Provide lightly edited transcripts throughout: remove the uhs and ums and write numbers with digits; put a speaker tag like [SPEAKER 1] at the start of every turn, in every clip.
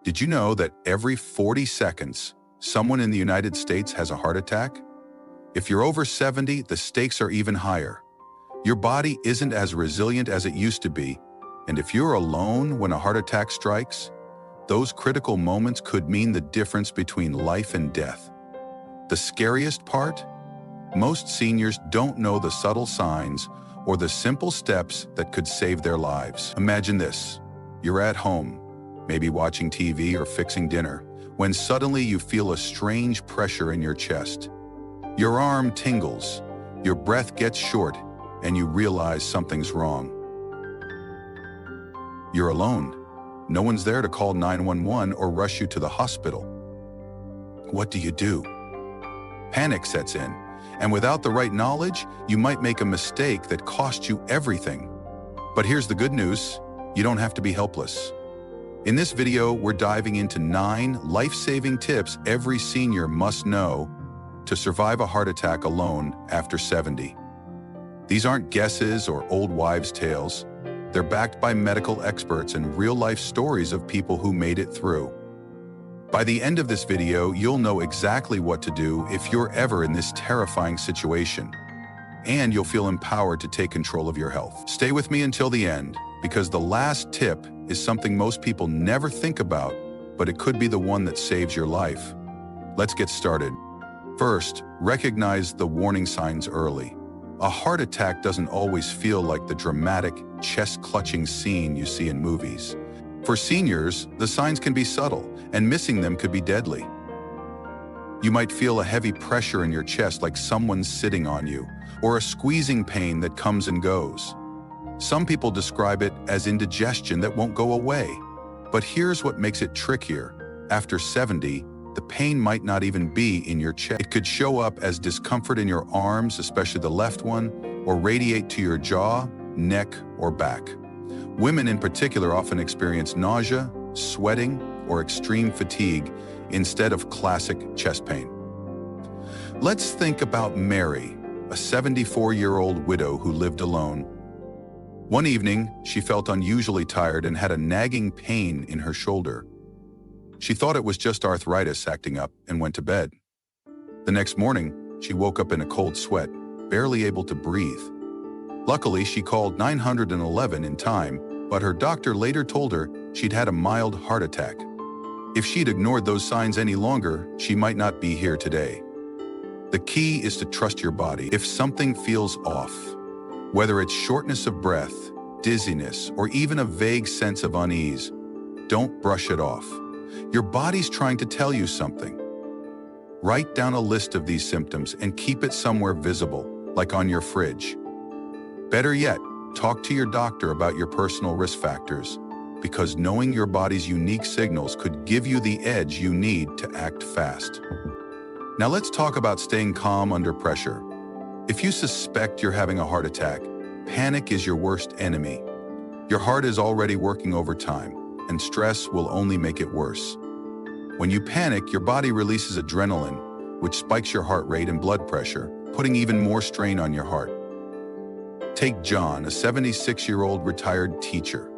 [SPEAKER 1] Did you know that every 40 seconds, someone in the United States has a heart attack? If you're over 70, the stakes are even higher. Your body isn't as resilient as it used to be, and if you're alone when a heart attack strikes, those critical moments could mean the difference between life and death. The scariest part? Most seniors don't know the subtle signs or the simple steps that could save their lives. Imagine this. You're at home, maybe watching TV or fixing dinner, when suddenly you feel a strange pressure in your chest. Your arm tingles, your breath gets short, and you realize something's wrong. You're alone. No one's there to call 911 or rush you to the hospital. What do? Panic sets in, and without the right knowledge, you might make a mistake that costs you everything. But here's the good news, you don't have to be helpless. In this video, we're diving into 9 life-saving tips every senior must know to survive a heart attack alone after 70. These aren't guesses or old wives' tales. They're backed by medical experts and real-life stories of people who made it through. By the end of this video, you'll know exactly what to do if you're ever in this terrifying situation, and you'll feel empowered to take control of your health. Stay with me until the end, because the last tip is something most people never think about, but it could be the one that saves your life. Let's get started. First, recognize the warning signs early. A heart attack doesn't always feel like the dramatic, chest-clutching scene you see in movies. For seniors, the signs can be subtle, and missing them could be deadly. You might feel a heavy pressure in your chest like someone's sitting on you, or a squeezing pain that comes and goes. Some people describe it as indigestion that won't go away. But here's what makes it trickier. After 70, the pain might not even be in your chest. It could show up as discomfort in your arms, especially the left one, or radiate to your jaw, neck, or back. Women in particular often experience nausea, sweating, or extreme fatigue instead of classic chest pain. Let's think about Mary, a 74-year-old widow who lived alone. One evening, she felt unusually tired and had a nagging pain in her shoulder. She thought it was just arthritis acting up and went to bed. The next morning, she woke up in a cold sweat, barely able to breathe. Luckily, she called 911 in time, but her doctor later told her she'd had a mild heart attack. If she'd ignored those signs any longer, she might not be here today. The key is to trust your body. If something feels off, whether it's shortness of breath, dizziness, or even a vague sense of unease, don't brush it off. Your body's trying to tell you something. Write down a list of these symptoms and keep it somewhere visible, like on your fridge. Better yet, talk to your doctor about your personal risk factors, because knowing your body's unique signals could give you the edge you need to act fast. Now let's talk about staying calm under pressure. If you suspect you're having a heart attack, panic is your worst enemy. Your heart is already working overtime, and stress will only make it worse. When you panic, your body releases adrenaline, which spikes your heart rate and blood pressure, putting even more strain on your heart. Take John, a 76-year-old retired teacher.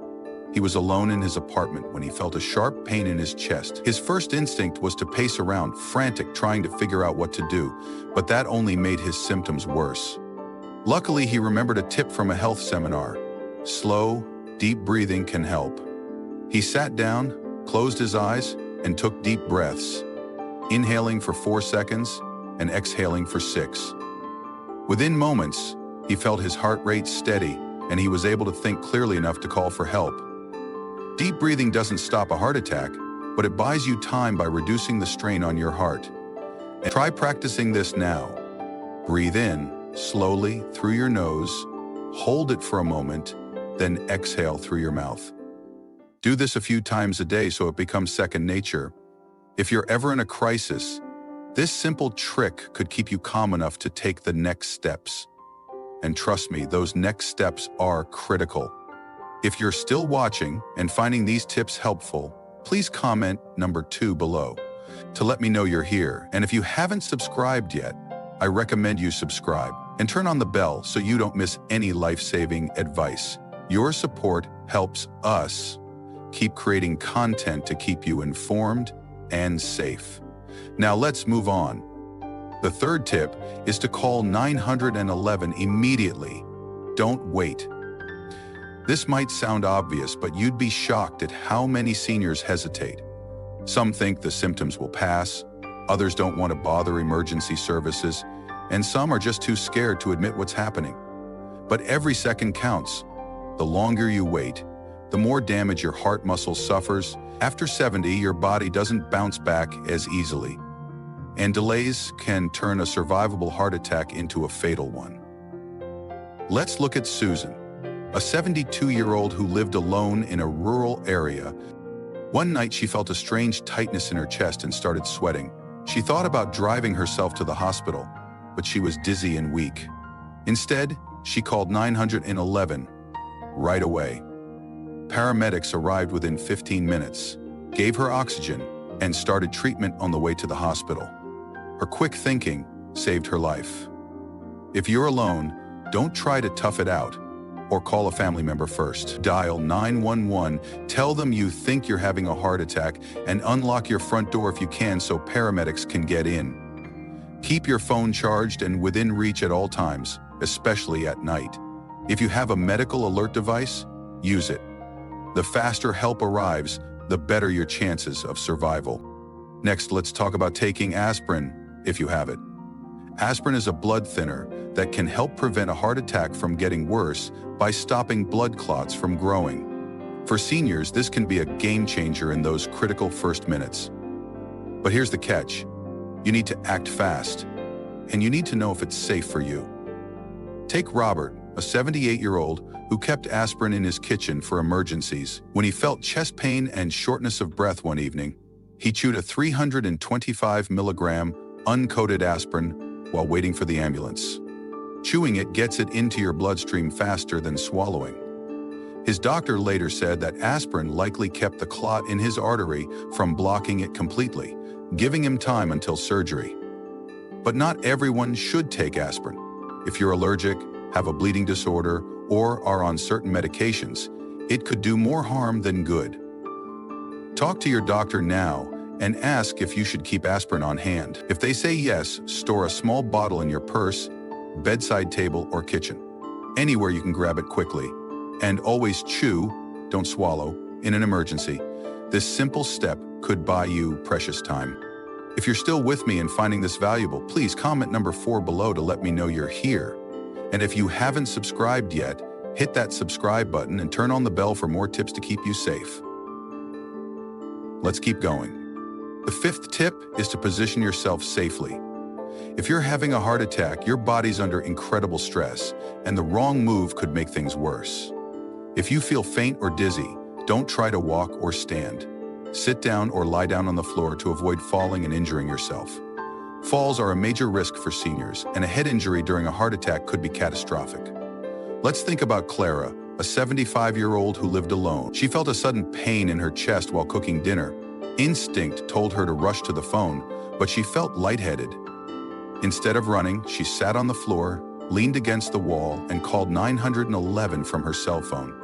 [SPEAKER 1] He was alone in his apartment when he felt a sharp pain in his chest. His first instinct was to pace around, frantic, trying to figure out what to do, but that only made his symptoms worse. Luckily, he remembered a tip from a health seminar. Slow, deep breathing can help. He sat down, closed his eyes, and took deep breaths, inhaling for 4 seconds and exhaling for 6. Within moments, he felt his heart rate steady, and he was able to think clearly enough to call for help. Deep breathing doesn't stop a heart attack, but it buys you time by reducing the strain on your heart. And try practicing this now. Breathe in, slowly, through your nose, hold it for a moment, then exhale through your mouth. Do this a few times a day so it becomes second nature. If you're ever in a crisis, this simple trick could keep you calm enough to take the next steps. And trust me, those next steps are critical. If you're still watching and finding these tips helpful, please comment number 2 below to let me know you're here. And if you haven't subscribed yet, I recommend you subscribe and turn on the bell so you don't miss any life-saving advice. Your support helps us keep creating content to keep you informed and safe. Now let's move on. The third tip is to call 911 immediately. Don't wait. This might sound obvious, but you'd be shocked at how many seniors hesitate. Some think the symptoms will pass, others don't want to bother emergency services, and some are just too scared to admit what's happening. But every second counts. The longer you wait, the more damage your heart muscle suffers. After 70, your body doesn't bounce back as easily, and delays can turn a survivable heart attack into a fatal one. Let's look at Susan, a 72-year-old who lived alone in a rural area. One night she felt a strange tightness in her chest and started sweating. She thought about driving herself to the hospital, but she was dizzy and weak. Instead, she called 911 right away. Paramedics arrived within 15 minutes, gave her oxygen, and started treatment on the way to the hospital. Her quick thinking saved her life. If you're alone, don't try to tough it out or call a family member first. Dial 911, tell them you think you're having a heart attack, and unlock your front door if you can so paramedics can get in. Keep your phone charged and within reach at all times, especially at night. If you have a medical alert device, use it. The faster help arrives, the better your chances of survival. Next, let's talk about taking aspirin, if you have it. Aspirin is a blood thinner that can help prevent a heart attack from getting worse by stopping blood clots from growing. For seniors, this can be a game changer in those critical first minutes. But here's the catch. You need to act fast, and you need to know if it's safe for you. Take Robert, a 78-year-old who kept aspirin in his kitchen for emergencies. When he felt chest pain and shortness of breath one evening, he chewed a 325-milligram uncoated aspirin while waiting for the ambulance. Chewing it gets it into your bloodstream faster than swallowing. His doctor later said that aspirin likely kept the clot in his artery from blocking it completely, giving him time until surgery. But not everyone should take aspirin. If you're allergic, have a bleeding disorder, or are on certain medications, it could do more harm than good. Talk to your doctor now and ask if you should keep aspirin on hand. If they say yes, store a small bottle in your purse, bedside table, or kitchen, anywhere you can grab it quickly. And always chew, don't swallow, in an emergency. This simple step could buy you precious time. If you're still with me and finding this valuable, please comment number 4 below to let me know you're here. And if you haven't subscribed yet, hit that subscribe button and turn on the bell for more tips to keep you safe. Let's keep going. The 5th tip is to position yourself safely. If you're having a heart attack, your body's under incredible stress, and the wrong move could make things worse. If you feel faint or dizzy, don't try to walk or stand. Sit down or lie down on the floor to avoid falling and injuring yourself. Falls are a major risk for seniors, and a head injury during a heart attack could be catastrophic. Let's think about Clara, a 75-year-old who lived alone. She felt a sudden pain in her chest while cooking dinner. Instinct told her to rush to the phone, but she felt lightheaded. Instead of running, she sat on the floor, leaned against the wall, and called 911 from her cell phone.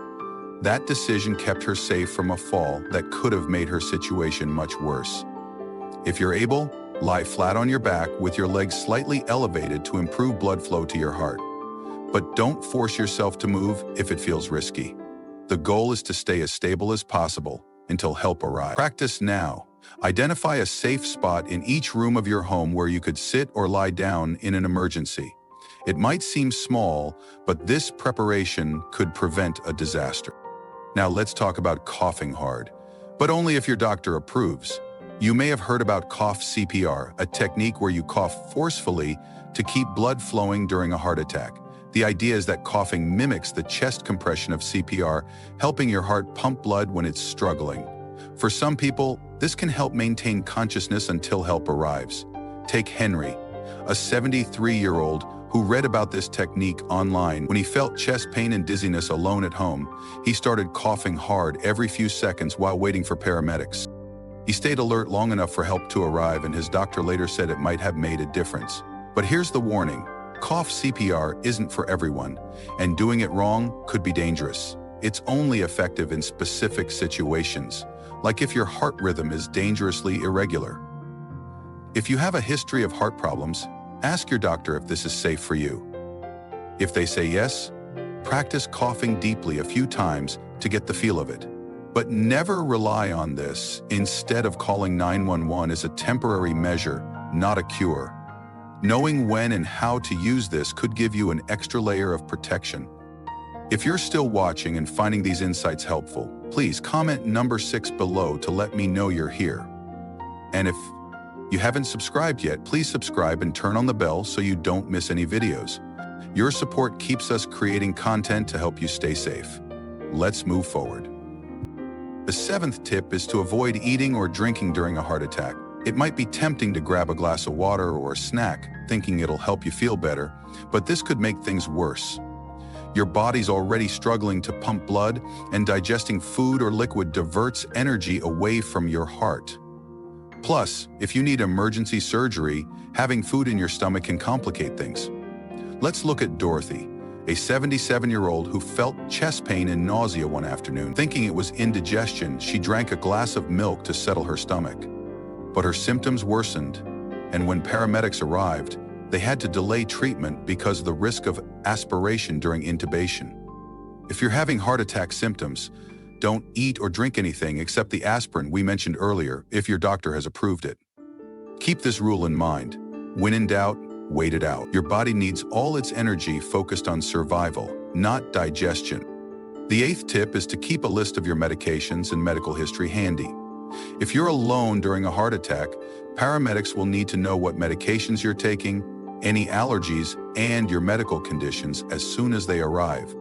[SPEAKER 1] That decision kept her safe from a fall that could have made her situation much worse. If you're able, lie flat on your back with your legs slightly elevated to improve blood flow to your heart. But don't force yourself to move if it feels risky. The goal is to stay as stable as possible until help arrives. Practice now. Identify a safe spot in each room of your home where you could sit or lie down in an emergency. It might seem small, but this preparation could prevent a disaster. Now let's talk about coughing hard, but only if your doctor approves. You may have heard about cough CPR, a technique where you cough forcefully to keep blood flowing during a heart attack. The idea is that coughing mimics the chest compression of CPR, helping your heart pump blood when it's struggling. For some people, this can help maintain consciousness until help arrives. Take Henry, a 73-year-old who read about this technique online. When he felt chest pain and dizziness alone at home, he started coughing hard every few seconds while waiting for paramedics. He stayed alert long enough for help to arrive, and his doctor later said it might have made a difference. But here's the warning. Cough CPR isn't for everyone, and doing it wrong could be dangerous. It's only effective in specific situations, like if your heart rhythm is dangerously irregular. If you have a history of heart problems, ask your doctor if this is safe for you. If they say yes, practice coughing deeply a few times to get the feel of it. But never rely on this. Instead of calling 911 as a temporary measure, not a cure. Knowing when and how to use this could give you an extra layer of protection. If you're still watching and finding these insights helpful, please comment number 6 below to let me know you're here. And if you haven't subscribed yet, please subscribe and turn on the bell so you don't miss any videos. Your support keeps us creating content to help you stay safe. Let's move forward. The 7th tip is to avoid eating or drinking during a heart attack. It might be tempting to grab a glass of water or a snack, thinking it'll help you feel better, but this could make things worse. Your body's already struggling to pump blood, and digesting food or liquid diverts energy away from your heart. Plus, if you need emergency surgery, having food in your stomach can complicate things. Let's look at Dorothy, a 77-year-old who felt chest pain and nausea one afternoon. Thinking it was indigestion, she drank a glass of milk to settle her stomach. But her symptoms worsened, and when paramedics arrived, they had to delay treatment because of the risk of aspiration during intubation. If you're having heart attack symptoms, don't eat or drink anything except the aspirin we mentioned earlier if your doctor has approved it. Keep this rule in mind. When in doubt, wait it out. Your body needs all its energy focused on survival, not digestion. The 8th tip is to keep a list of your medications and medical history handy. If you're alone during a heart attack, paramedics will need to know what medications you're taking, any allergies, and your medical conditions as soon as they arrive.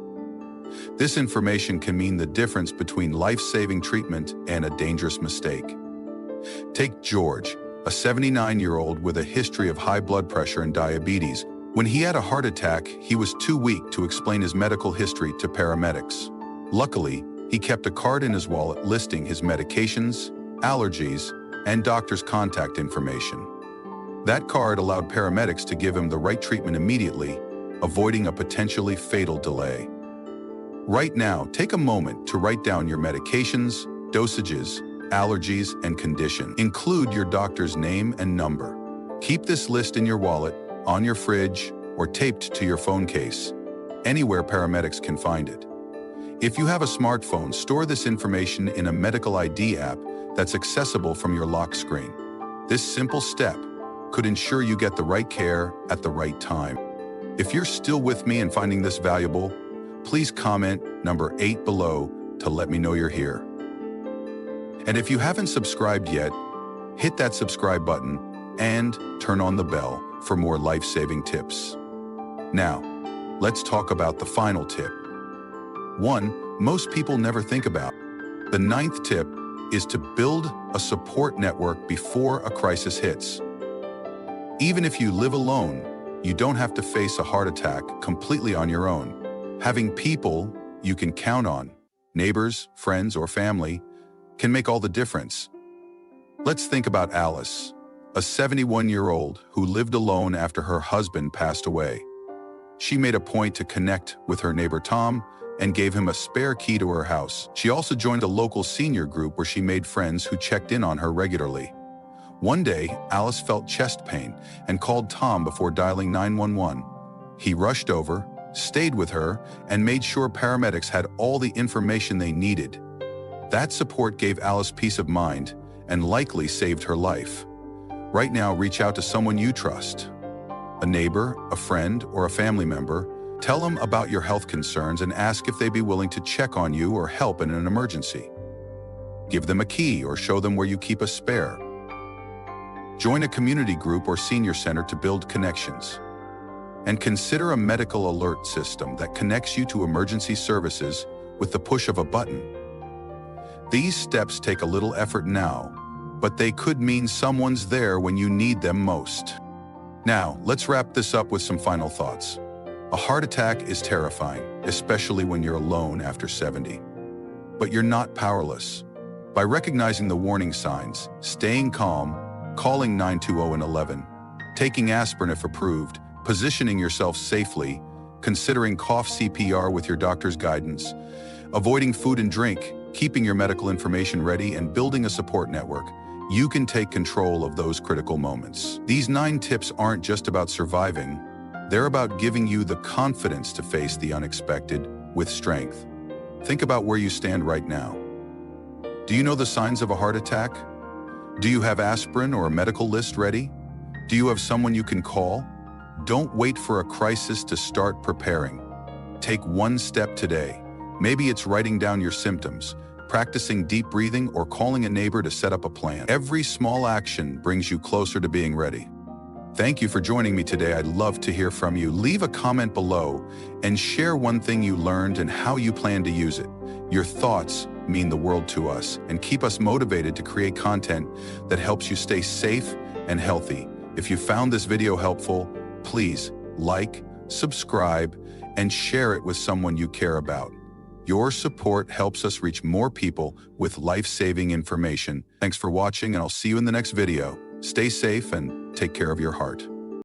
[SPEAKER 1] This information can mean the difference between life-saving treatment and a dangerous mistake. Take George, a 79-year-old with a history of high blood pressure and diabetes. When he had a heart attack, he was too weak to explain his medical history to paramedics. Luckily, he kept a card in his wallet listing his medications, allergies, and doctor's contact information. That card allowed paramedics to give him the right treatment immediately, avoiding a potentially fatal delay. Right now, take a moment to write down your medications, dosages, allergies, and condition. Include your doctor's name and number. Keep this list in your wallet, on your fridge, or taped to your phone case, anywhere paramedics can find it. If you have a smartphone, store this information in a medical ID app that's accessible from your lock screen. This simple step could ensure you get the right care at the right time. If you're still with me and finding this valuable, please comment number 8 below to let me know you're here. And if you haven't subscribed yet, hit that subscribe button and turn on the bell for more life-saving tips. Now, let's talk about the final tip. One most people never think about. The 9th tip is to build a support network before a crisis hits. Even if you live alone, you don't have to face a heart attack completely on your own. Having people you can count on, neighbors, friends, or family, can make all the difference. Let's think about Alice, a 71-year-old who lived alone after her husband passed away. She made a point to connect with her neighbor Tom and gave him a spare key to her house. She also joined a local senior group where she made friends who checked in on her regularly. One day, Alice felt chest pain and called Tom before dialing 911. He rushed over, stayed with her, and made sure paramedics had all the information they needed. That support gave Alice peace of mind and likely saved her life. Right now, reach out to someone you trust. A neighbor, a friend, or a family member. Tell them about your health concerns and ask if they'd be willing to check on you or help in an emergency. Give them a key or show them where you keep a spare. Join a community group or senior center to build connections. And consider a medical alert system that connects you to emergency services with the push of a button. These steps take a little effort now, but they could mean someone's there when you need them most. Now, let's wrap this up with some final thoughts. A heart attack is terrifying, especially when you're alone after 70. But you're not powerless. By recognizing the warning signs, staying calm, calling 920 and 11, taking aspirin if approved, positioning yourself safely, considering cough CPR with your doctor's guidance, avoiding food and drink, keeping your medical information ready, and building a support network, you can take control of those critical moments. These 9 tips aren't just about surviving, they're about giving you the confidence to face the unexpected with strength. Think about where you stand right now. Do you know the signs of a heart attack? Do you have aspirin or a medical list ready? Do you have someone you can call? Don't wait for a crisis to start preparing. Take one step today. Maybe it's writing down your symptoms, practicing deep breathing, or calling a neighbor to set up a plan. Every small action brings you closer to being ready. Thank you for joining me today. I'd love to hear from you. Leave a comment below and share one thing you learned and how you plan to use it. Your thoughts mean the world to us and keep us motivated to create content that helps you stay safe and healthy. If you found this video helpful, please like, subscribe, and share it with someone you care about. Your support helps us reach more people with life-saving information. Thanks for watching, and I'll see you in the next video. Stay safe and take care of your heart.